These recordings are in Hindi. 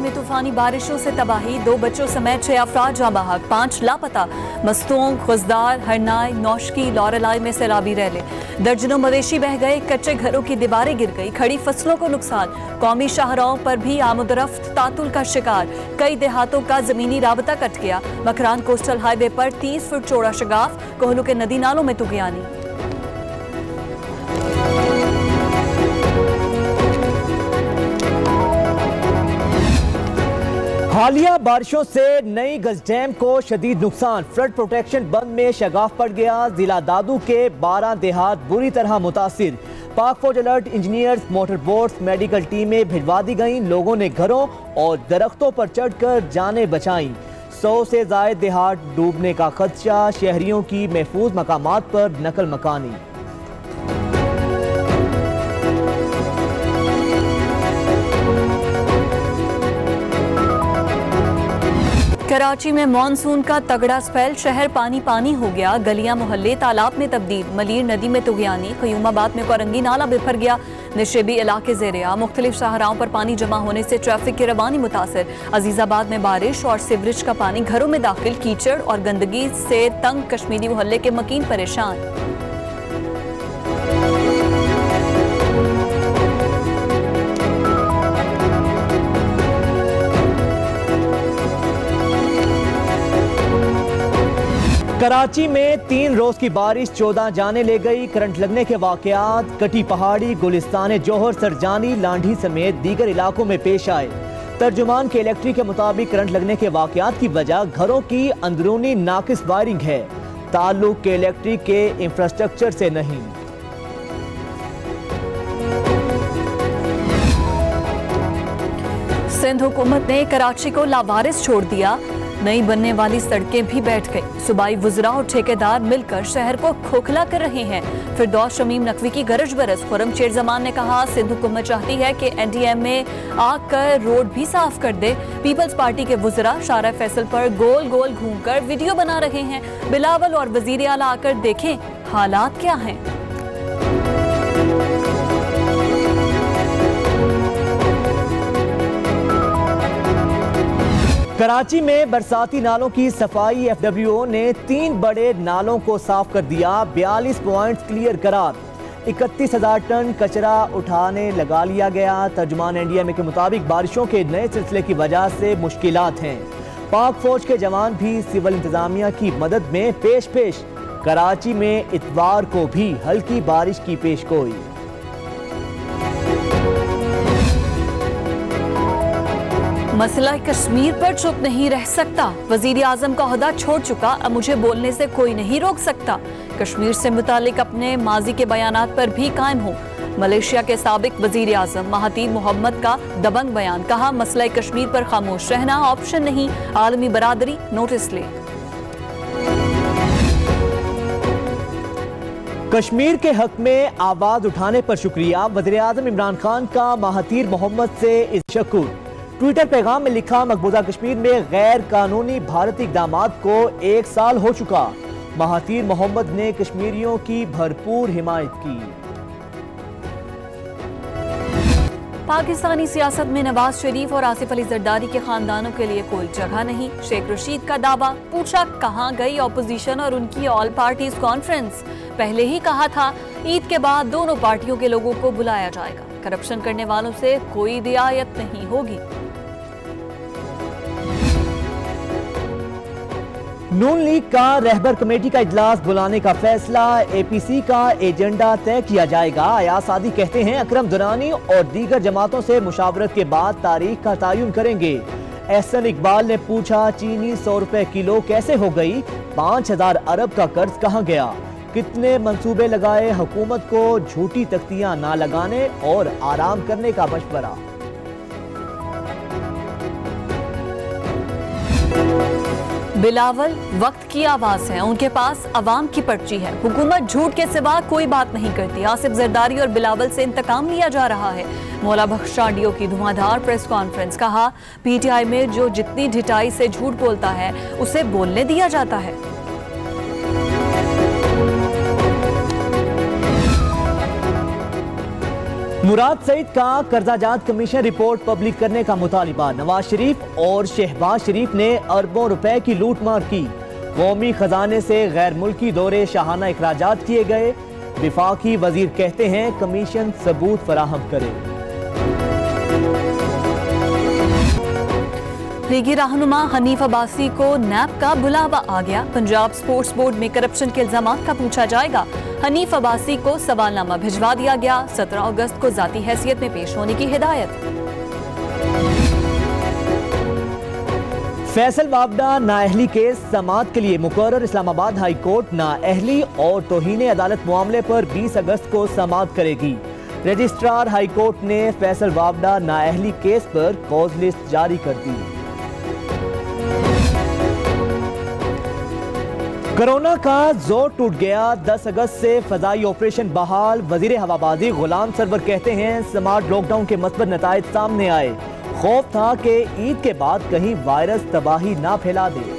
में तूफानी बारिशों से तबाही, 2 बच्चों समेत 6 अफराद जाँ बहक, 5 लापता। मस्तूंग, खुजदार, हरनाई, नौशकी, लौरलाई में सैलाबी रैले, दर्जनों मवेशी बह गए, कच्चे घरों की दीवारें गिर गई, खड़ी फसलों को नुकसान। कौमी शाहराहों पर भी आमदरफ्त तातुल का शिकार, कई देहातों का जमीनी राबता कट गया। मकरान कोस्टल हाईवे पर 30 फुट चौड़ा शगाफ, कोहलों के नदी नालों में तुगयानी। हालिया बारिशों से नई गज डैम को शदीद नुकसान, फ्लड प्रोटेक्शन बंद में शगाफ पड़ गया। जिला दादू के 12 देहात बुरी तरह मुतासिर। पाक फौज alert, engineers, motor boats, medical टीमें भिजवा दी गईं। लोगों ने घरों और दरख्तों पर चढ़कर जानें बचाईं। 100 से ज्यादा देहात डूबने का खदशा, शहरियों की महफूज मकामात पर नकल मकानी। कराची में मॉनसून का तगड़ा स्पेल, शहर पानी पानी हो गया, गलियां मोहल्ले तालाब में तब्दील। मलीर नदी में तुगयानी, क़यूमाबाद में कोरंगी नाला बिफर गया, निशेबी इलाके ज़ेरे-आ। मुख्तलिफ शाहराहों पर पानी जमा होने से ट्रैफिक की रवानी मुतासर। अजीजाबाद में बारिश और सीवरेज का पानी घरों में दाखिल, कीचड़ और गंदगी से तंग कश्मीरी मोहल्ले के मकीन परेशान। कराची में 3 रोज की बारिश 14 जाने ले गई। करंट लगने के वाकयात कटी पहाड़ी, गुलिस्तान जोहर, सरजानी, लांढी समेत दीगर इलाकों में पेश आए। तर्जुमान के इलेक्ट्रिक के मुताबिक करंट लगने के वाकयात की वजह घरों की अंदरूनी नाकिस वायरिंग है, ताल्लुक के इलेक्ट्रिक के इंफ्रास्ट्रक्चर से नहीं। सिंध हुकूमत ने कराची को लावारिस छोड़ दिया, नई बनने वाली सड़कें भी बैठ गई। सूबाई वुज़रा और ठेकेदार मिलकर शहर को खोखला कर रहे हैं। फिरदौस शमीम नकवी की गरज बरस। खुरम शेर जमान ने कहा, सिंध हुकूमत चाहती है कि NDM में आकर रोड भी साफ कर दे। पीपल्स पार्टी के वुज़रा शारा फैसल पर गोल गोल घूमकर वीडियो बना रहे हैं। बिलावल और वजीर आला आकर देखें हालात क्या हैं। कराची में बरसाती नालों की सफाई, FWO ने 3 बड़े नालों को साफ कर दिया, 42 पॉइंट्स क्लियर करार, 31,000 टन कचरा उठाने लगा लिया गया। तर्जुमान NDMA के मुताबिक बारिशों के नए सिलसिले की वजह से मुश्किलात हैं। पाक फौज के जवान भी सिविल इंतजामिया की मदद में पेश। कराची में इतवार को भी हल्की बारिश की पेशगोई। मसला कश्मीर पर चुप नहीं रह सकता, वजीर आजम का ओहदा छोड़ चुका, अब मुझे बोलने से कोई नहीं रोक सकता। कश्मीर से मुतालिक अपने माजी के बयानात पर भी कायम हूँ। मलेशिया के साबिक वजीर आजम महातीर मोहम्मद का दबंग बयान, कहा मसला कश्मीर पर खामोश रहना ऑप्शन नहीं, आलमी बरादरी नोटिस ले। कश्मीर के हक में आवाज उठाने पर शुक्रिया, वजीर आजम इमरान खान का महातीर मोहम्मद से इज़्ज़त। ट्विटर पैगाम में लिखा, मकबूजा कश्मीर में गैर कानूनी भारतीय इक़दामात को 1 साल हो चुका। महातीर मोहम्मद ने कश्मीरियों की भरपूर हिमायत की। पाकिस्तानी सियासत में नवाज शरीफ और आसिफ अली जरदारी के खानदानों के लिए कोई जगह नहीं, शेख रशीद का दावा। पूछा कहां गई ऑपोजिशन और उनकी ऑल पार्टीज कॉन्फ्रेंस, पहले ही कहा था ईद के बाद दोनों पार्टियों के लोगों को बुलाया जाएगा, करप्शन करने वालों से कोई रियायत नहीं होगी। नून लीग का रहबर कमेटी का इजलास बुलाने का फैसला, APC का एजेंडा तय किया जाएगा। अयाज सादी कहते हैं अकरम दुरानी और दीगर जमातों से मुशावरत के बाद तारीख का तयन करेंगे। एहसन इकबाल ने पूछा, चीनी 100 रुपए किलो कैसे हो गई, 5000 अरब का कर्ज कहां गया, कितने मंसूबे लगाए, हुकूमत को झूठी तख्तियां ना लगाने और आराम करने का मशवरा। बिलावल वक्त की आवाज है, उनके पास अवाम की पर्ची है, हुकूमत झूठ के सिवा कोई बात नहीं करती। आसिफ जरदारी और बिलावल से इंतकाम लिया जा रहा है। मौला बख्श शाडियो की धुआंधार प्रेस कॉन्फ्रेंस, कहा PTI में जो जितनी ढिठाई से झूठ बोलता है उसे बोलने दिया जाता है। मुराद सईद का कर्जाजात कमीशन रिपोर्ट पब्लिक करने का मुतालिबा। नवाज शरीफ और शहबाज शरीफ ने अरबों रुपए की लूटमार की। कौमी खजाने से गैर मुल्की दौरे शाहाना इखराजात किए गए। विफाकी वजीर कहते हैं कमीशन सबूत फराहम करे। लीगी रहनुमा हनीफ अब्बासी को नैब का बुलावा आ गया। पंजाब स्पोर्ट्स बोर्ड में करप्शन के इल्जामात का पूछा जाएगा। हनीफ अब्बासी को सवालनामा भिजवा दिया गया। 17 अगस्त को जाती हैसियत में पेश होने की हिदायत। फैसल वावडा नाअहली केस समाअत के लिए मुकर्रर। इस्लामाबाद हाई कोर्ट नाअहली और तौहीन अदालत मामले पर 20 अगस्त को समाअत करेगी। रजिस्ट्रार हाई कोर्ट ने फैसल वावडा नाअहली केस पर कॉज लिस्ट जारी कर दी। कोरोना का जोर टूट गया। 10 अगस्त से फजाई ऑपरेशन बहाल। वजीर हवाबाजी गुलाम सरवर कहते हैं स्मार्ट लॉकडाउन के मस्बत नताइज सामने आए। खौफ था कि ईद के बाद कहीं वायरस तबाही ना फैला दे।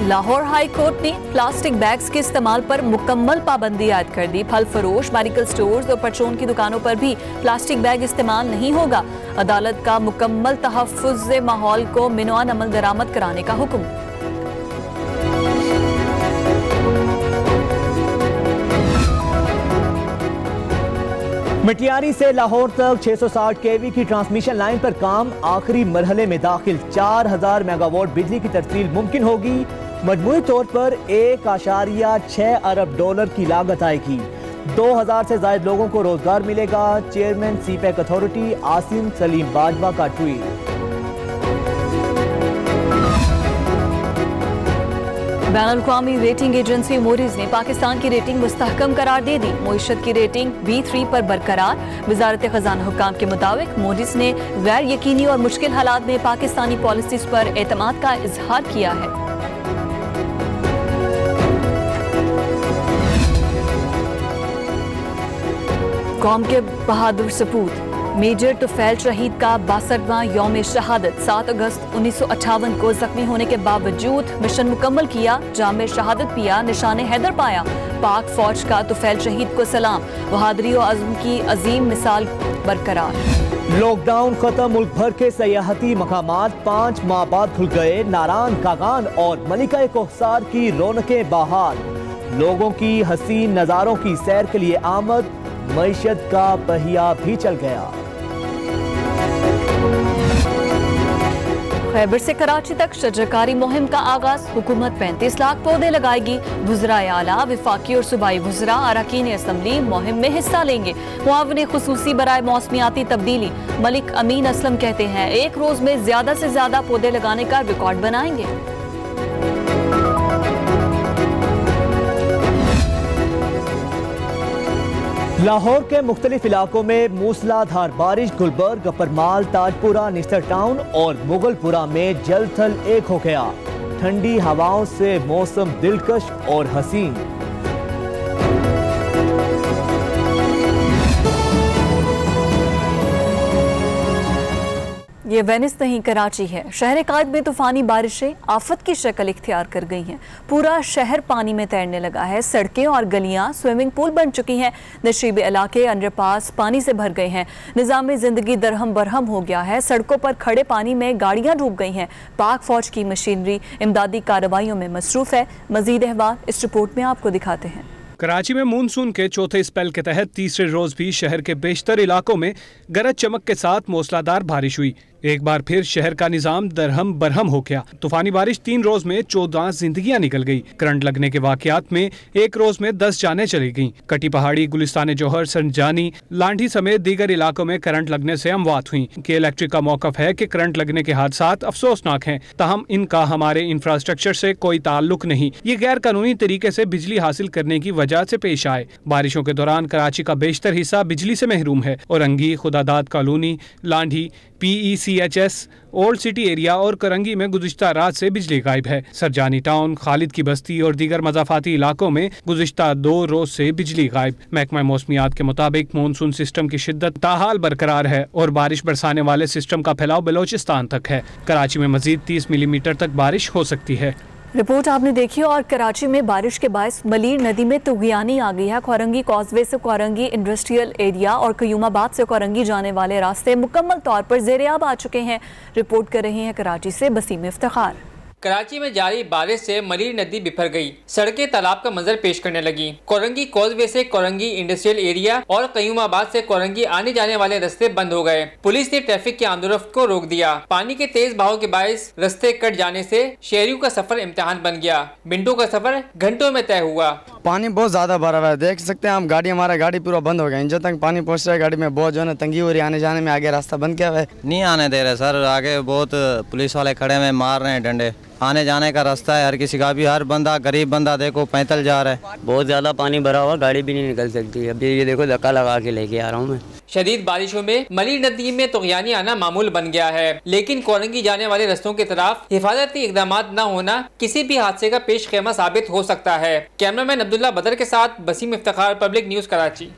लाहौर हाई कोर्ट ने प्लास्टिक बैग्स के इस्तेमाल पर मुकम्मल पाबंदी आयद कर दी। फल फरोश, मेडिकल स्टोर्स और परचून की दुकानों पर भी प्लास्टिक बैग इस्तेमाल नहीं होगा। अदालत का मुकम्मल तहफ्फुज़ माहौल को मिनवान अमल दरामद कराने का हुक्म। मटियारी से लाहौर तक 660 केवी की ट्रांसमिशन लाइन पर काम आखिरी मरहले में दाखिल। 4000 मेगावाट बिजली की तरसील मुमकिन होगी। मजमूई तौर पर 1.6 अरब डॉलर की लागत आएगी। 2000 से ज्यादा लोगों को रोजगार मिलेगा। Chairman CPEC authority Asim Salim Bajwa का ट्वीट। बैनुल-अक़वामी रेटिंग एजेंसी मूडीज ने पाकिस्तान की रेटिंग मुस्तहकम करार दे दी। मईशत की रेटिंग B3 पर बरकरार। वजारत खजाना हुक्काम के मुताबिक मूडीज ने गैर यकीनी और मुश्किल हालात में पाकिस्तानी पॉलिसीज पर एतमाद का इजहार किया है। कौम के बहादुर सपूत मेजर तुफैल शहीद का 62वां यौम शहादत 7 अगस्त 1958 को जख्मी होने के बावजूद मिशन मुकम्मल किया। जाम शहादत पिया, निशाने हैदर पाया। पाक फौज का तुफैल शहीद को सलाम। बहादुरी और अज़्म की अजीम मिसाल बरकरार। लॉकडाउन खत्म। मुल्क भर के सयाहती मकामात 5 माह बाद खुल गए। नारान, कागान और मलिका कोहसार की रौनकें बहाल। लोगों की हसीन नज़ारों की सैर के लिए आमद। मईशत का पहिया भी चल गया। खैबर से कराची तक शजरकारी मुहिम का आगाज। हुकूमत 35 लाख पौधे लगाएगी। वज़राए आला, विफाकी और सूबाई वज़रा अरकान असम्बली मुहिम में हिस्सा लेंगे। मुआविन खुसूसी बराए मौसमियाती तब्दीली मलिक अमीन असलम कहते हैं एक रोज में ज्यादा से ज्यादा पौधे लगाने का रिकॉर्ड बनाएंगे। लाहौर के मुख्तलिफ इलाकों में मूसलाधार बारिश। गुलबर्ग, अपरमाल, ताजपुरा, निस्तर टाउन और मुगलपुरा में जल थल एक हो गया। ठंडी हवाओं से मौसम दिलकश और हसीन। ये वेनिस नहीं कराची है। शहर कायद में तूफानी बारिशें आफत की शक्ल इख्तियार कर गई हैं। पूरा शहर पानी में तैरने लगा है। सड़कें और गलियां स्विमिंग पूल बन चुकी हैं। नशीबे इलाके अंडरपास पानी से भर गए हैं। निज़ाम जिंदगी दरहम बरहम हो गया है। सड़कों पर खड़े पानी में गाड़ियां डूब गई हैं। पाक फौज की मशीनरी इमदादी कार्रवाइयों में मसरूफ है। मजीद अहवाल इस रिपोर्ट में आपको दिखाते हैं। कराची में मानसून के चौथे स्पेल के तहत तीसरे रोज भी शहर के बेशतर इलाकों में गरज चमक के साथ मूसलाधार बारिश हुई। एक बार फिर शहर का निजाम दरहम बरहम हो गया। तूफानी बारिश 3 रोज में 14 जिंदगियां निकल गई। करंट लगने के वाकयात में एक रोज में 10 जानें चली गईं। कटी पहाड़ी, गुलिस्तान जौहर, संजानी, लांढी समेत दीगर इलाकों में करंट लगने से अमवात हुई। के इलेक्ट्रिक का मौकफ है कि करंट लगने के हादसात अफसोसनाक हैं, ताहम इनका हमारे इंफ्रास्ट्रक्चर से कोई ताल्लुक नहीं। ये गैर कानूनी तरीके से बिजली हासिल करने की वजह से पेश आए। बारिशों के दौरान कराची का बेशतर हिस्सा बिजली से महरूम है। Orangi, Khudadad colony, Landhi, PECHS, old city area और करंगी में गुज़िश्ता रात से बिजली गायब है। सरजानी टाउन, खालिद की बस्ती और दीगर मज़ाफाती इलाकों में गुज़िश्ता 2 रोज से बिजली गायब। महकमा मौसमियात के मुताबिक मानसून सिस्टम की शिद्दत ताहाल बरकरार है और बारिश बरसाने वाले सिस्टम का फैलाव बलोचिस्तान तक है। कराची में मजीद 30 मिलीमीटर तक बारिश हो सकती है। रिपोर्ट आपने देखी और कराची में बारिश के बायस मलीर नदी में तुगयानी आ गई है। कोरंगी कॉजवे से कोरंगी इंडस्ट्रियल एरिया और कयूमाबाद से कोरंगी जाने वाले रास्ते मुकम्मल तौर पर ज़ेर-ए-आब आ चुके हैं। रिपोर्ट कर रही हैं कराची से बसीम इफ्तिखार। कराची में जारी बारिश से मलीर नदी बिफर गई, सड़कें तालाब का मंजर पेश करने लगी। कोरंगी कॉजवे से कोरंगी इंडस्ट्रियल एरिया और कयूमाबाद से कोरंगी आने जाने वाले रास्ते बंद हो गए। पुलिस ने ट्रैफिक की आमदोरफ्त को रोक दिया। पानी के तेज बहाव के बायस रास्ते कट जाने से शहरियों का सफर इम्तिहान बन गया। मिनटों का सफर घंटों में तय हुआ। पानी बहुत ज्यादा भरा हुआ है, देख सकते हैं हम। हमारा गाड़ी पूरा बंद हो गया। इंजन तक पानी पहुंच रहा है। गाड़ी में बहुत जो है तंगी हो रही है आने जाने में। आगे रास्ता बंद किया हुआ है, नहीं आने दे रहे सर। आगे बहुत पुलिस वाले खड़े हैं, मार रहे हैं डंडे। आने जाने का रास्ता है हर किसी का, भी हर बंदा गरीब बंदा देखो पैदल जा रहा है। बहुत ज़्यादा पानी भरा हुआ, गाड़ी भी नहीं निकल सकती। अभी ये देखो धक्का लगा के लेके आ रहा हूँ मैं। शदीद बारिशों में मलीर नदी में तुगयानी आना मामूल बन गया है, लेकिन कोरंगी जाने वाले रास्तों की तरफ हिफाजती इकदाम न होना किसी भी हादसे का पेश खेमा साबित हो सकता है। कैमरामैन अब्दुल्ला बदर के साथ बसीम इफ्तिखार, पब्लिक न्यूज़ कराची।